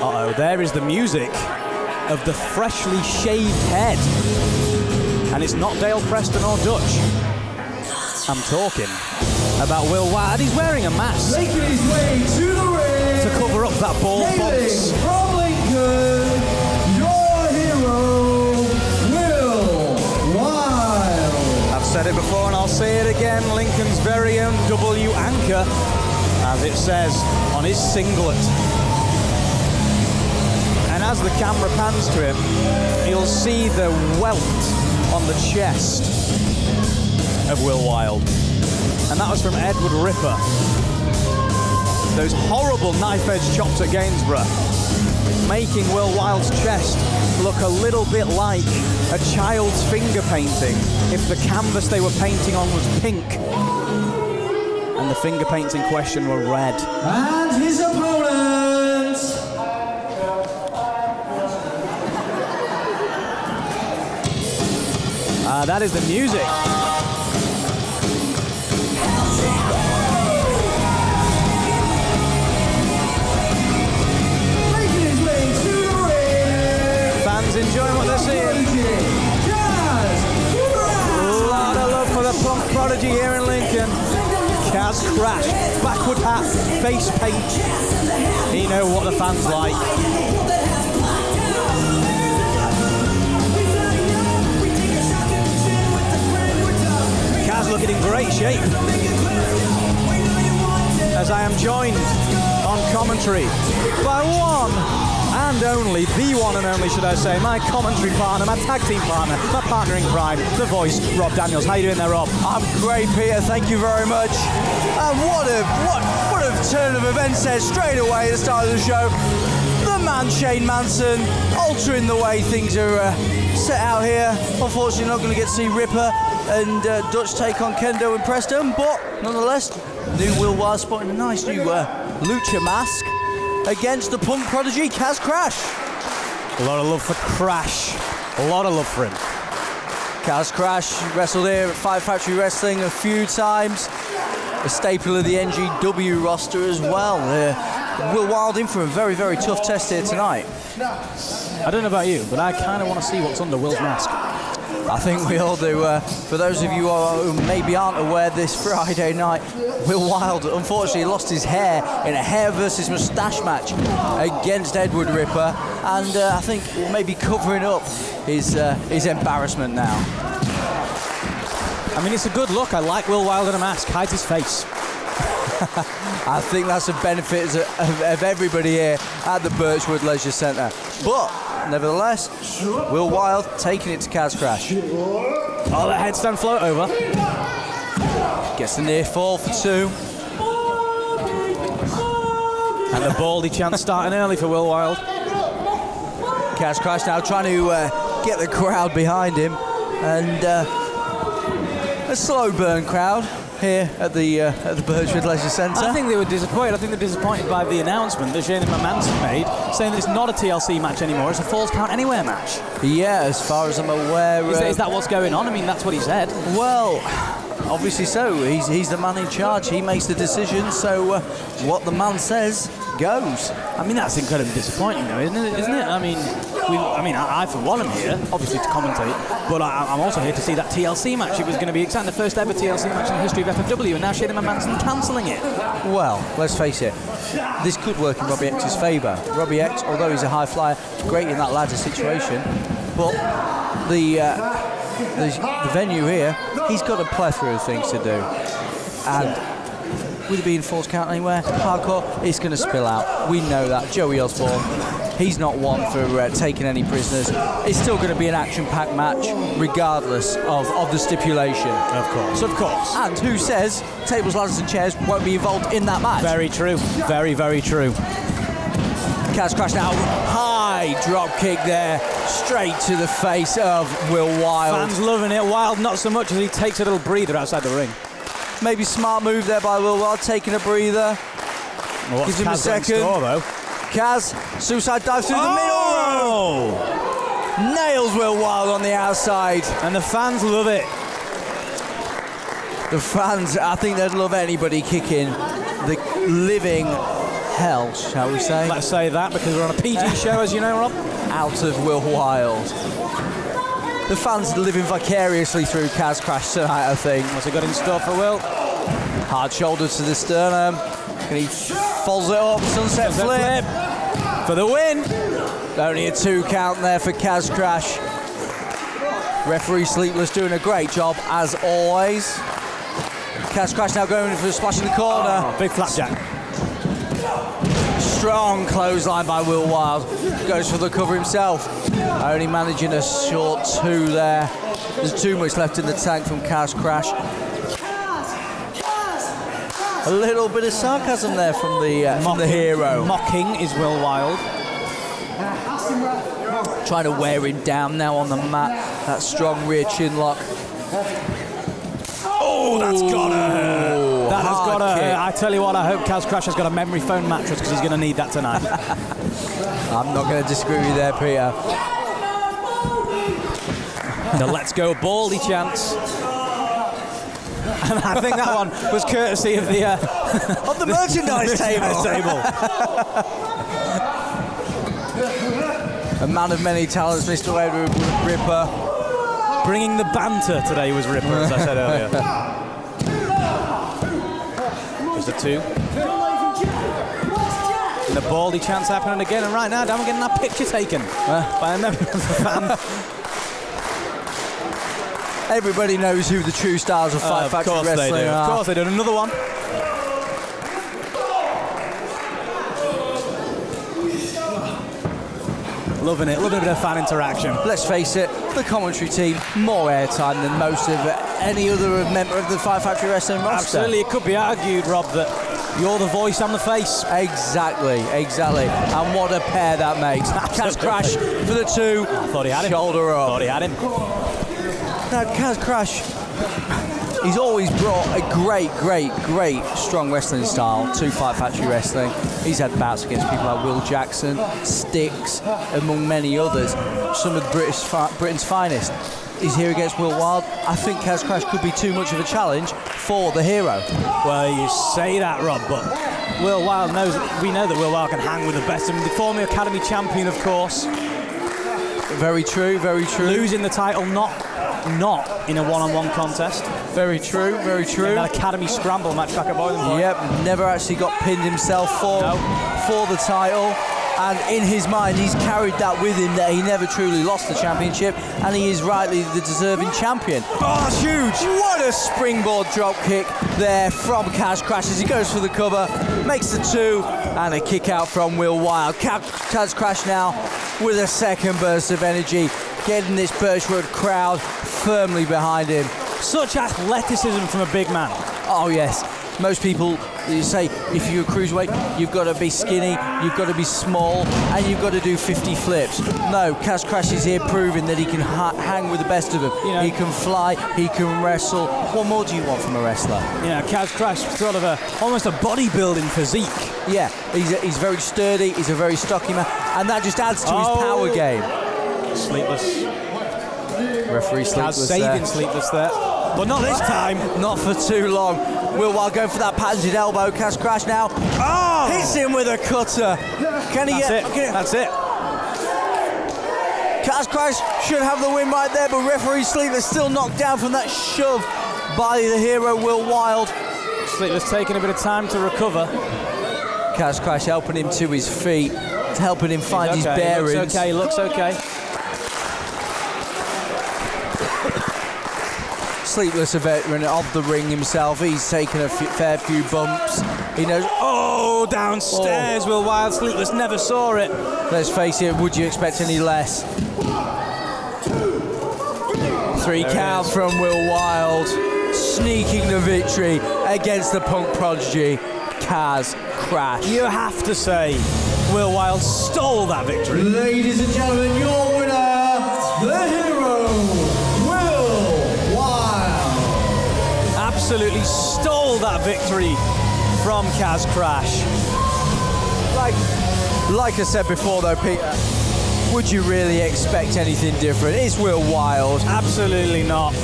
Uh-oh, there is the music of the freshly shaved head. And it's not Dale Preston or Dutch. I'm talking about Will Wild. He's wearing a mask. Making his way to the ring. To cover up that bald box. From Lincoln, your hero, Will Wild. I've said it before and I'll say it again. Lincoln's very own W anchor, as it says on his singlet. And as the camera pans to him, you'll see the welt on the chest of Will Wild. And that was from Edward Ripper. Those horrible knife-edge chops at Gainsborough, making Will Wild's chest look a little bit like a child's finger painting if the canvas they were painting on was pink and the finger paints in question were red. And his opponent. That is the music. Making his way to the ring. Fans enjoying what they're seeing. A lot of love for the punk prodigy here in Lincoln. Kaz Crash, backward hat, face paint. You know what the fans like. Kaz looking in great shape. As I am joined on commentary by one and only, the one and only, should I say, my commentary partner, my tag team partner, my partner in crime, the voice, Rob Daniels. How you doing there, Rob? I'm great, Peter. Thank you very much. And what a turn of events there straight away at the start of the show. The man Shane Manson altering the way things are set out here. Unfortunately, not going to get to see Ripper and Dutch take on Kendo and Preston, but nonetheless, new Will Wild spotting a nice new lucha mask against the punk prodigy Kaz Crash. A lot of love for Crash. A lot of love for him. Kaz Crash wrestled here at Fight Factory Wrestling a few times. A staple of the NGW roster as well. Will Wild in for a very, very tough test here tonight. I don't know about you, but I kind of want to see what's under Will's mask. I think we all do. For those of you who maybe aren't aware, this Friday night, Will Wild unfortunately lost his hair in a hair versus moustache match against Edward Ripper, and I think maybe covering up his embarrassment now. I mean, it's a good look. I like Will Wild in a mask. Hides his face. I think that's a benefit of everybody here at the Birchwood Leisure Centre. But nevertheless, Will Wild taking it to Kaz Crash. Oh, the headstand float over. Gets the near fall for 2. And the baldy chant starting early for Will Wild. Kaz Crash now trying to get the crowd behind him, and a slow burn crowd here at the Birchwood Leisure Centre. I think they were disappointed. I think they're disappointed by the announcement that Shane Manson made, saying that it's not a TLC match anymore, it's a Falls Count Anywhere match. Yeah, as far as I'm aware. Is that what's going on? I mean, that's what he said. Well, obviously so. He's the man in charge. He makes the decision, so what the man says goes. I mean, that's incredibly disappointing, though, isn't it? I mean, I for one am here, obviously to commentate, but I'm also here to see that TLC match. It was going to be exciting, the first ever TLC match in the history of FFW, and now Shane Manson cancelling it. Well, let's face it, this could work in Robbie X's favour. Robbie X, although he's a high flyer, great in that ladder situation, but the venue here, he's got a plethora of things to do, and with it being Falls Count Anywhere, hardcore, it's going to spill out. We know that. Joey Osborne, he's not one for taking any prisoners. It's still going to be an action-packed match, regardless of the stipulation. Of course, of course. And who says tables, ladders and chairs won't be involved in that match? Very true. Very, very true. Kaz Crash now, high drop kick there, straight to the face of Will Wild. Fans loving it. Wild not so much as he takes a little breather outside the ring. Maybe smart move there by Will Wild, taking a breather. Well, gives him Kaz a second. Store, though? Kaz, suicide dive through the middle row. Nails Will Wild on the outside. And the fans love it. The fans, I think they'd love anybody kicking the living hell, shall we say? Let's say that because we're on a PG show, as you know, Rob. Out of Will Wild. The fans are living vicariously through Kaz Crash tonight, I think. What's he got in store for Will? Hard shoulder to the sternum. And he folds it up, sunset flip. For the win. Only a 2 count there for Kaz Crash. Referee Sleepless doing a great job, as always. Kaz Crash now going for a splash in the corner. Oh, big flapjack. Strong clothesline by Will Wild. Goes for the cover himself. Only managing a short 2 there. There's too much left in the tank from Kaz Crash. A little bit of sarcasm there from the hero. Mocking is Will Wild. Trying to wear him down now on the mat. That strong rear chin lock. Oh, that's gotta hurt. That has hard gotta kick. hurt. I tell you what, I hope Kaz Crash has got a memory foam mattress because he's going to need that tonight. I'm not going to disagree with you there, Peter. The Let's Go Baldy chance. And I think that one was courtesy of the Of the merchandise table. A man of many talents, Mr. Edward Ripper. Bringing the banter today was Ripper, as I said earlier. Just a 2. And the Baldy chance happening again, and right now, Dan, we're getting that picture taken by a member of the fan. Everybody knows who the true stars of Fight Factory Wrestling are. Of course they do. Another one. Loving it. Loving a bit of fan interaction. Let's face it, the commentary team, more airtime than most of any other member of the Fight Factory Wrestling roster. Absolutely. It could be argued, Rob, that you're the voice, I'm the face. Exactly. And what a pair that makes. Kaz Crash for the 2. Thought he had him. Shoulder up. Thought he had him. Now, Kaz Crash, he's always brought a great strong wrestling style to Fight Factory Wrestling. He's had bouts against people like Will Jackson, Styx, among many others. Some of Britain's finest. He's here against Will Wild. I think Kaz Crash could be too much of a challenge for the hero. Well, you say that, Rob, but Will Wild knows. We know that Will Wild can hang with the best of them. The former Academy champion, of course. Very true. Losing the title, not in a one-on-one contest. Very true. In that Academy scramble match back at Boiling Point. Yep, never actually got pinned himself for the title. And in his mind, he's carried that with him, that he never truly lost the championship, and he is rightly the deserving champion. Oh, that's huge! What a springboard drop kick there from Kaz Crash as he goes for the cover, makes the 2, and a kick out from Will Wild. Kaz Crash now with a second burst of energy, getting this Birchwood crowd firmly behind him. Such athleticism from a big man. Oh yes, most people you say if you're a cruiserweight, you've got to be skinny, you've got to be small, and you've got to do 50 flips. No, Kaz Crash is here proving that he can hang with the best of them. You know, he can fly, he can wrestle. What more do you want from a wrestler? Yeah, Kaz Crash, sort of almost a bodybuilding physique. Yeah, he's very sturdy, he's a very stocky man, and that just adds to his power game. Sleepless. Referee Sleepless Kaz saving Sleepless there. But not this time. Not for too long. Will Wild going for that patented elbow. Kaz Crash now. Oh! Hits him with a cutter. Can he get it? That's it. Kaz Crash should have the win right there, but referee Sleepless still knocked down from that shove by the hero Will Wild. Sleepless taking a bit of time to recover. Kaz Crash helping him to his feet, helping him find his bearings. He looks okay. Sleepless, a veteran of the ring himself, he's taken a fair few bumps. He knows. Oh, downstairs, Will Wild. Sleepless never saw it. Let's face it, would you expect any less? 3 count from Will Wild, sneaking the victory against the Punk Prodigy, Kaz Crash. You have to say, Will Wild stole that victory. Ladies and gentlemen, your winner, the hero, Will Wild. Absolutely stole that victory from Kaz Crash. Like I said before though, Peter, would you really expect anything different? It's Will Wild. Absolutely not.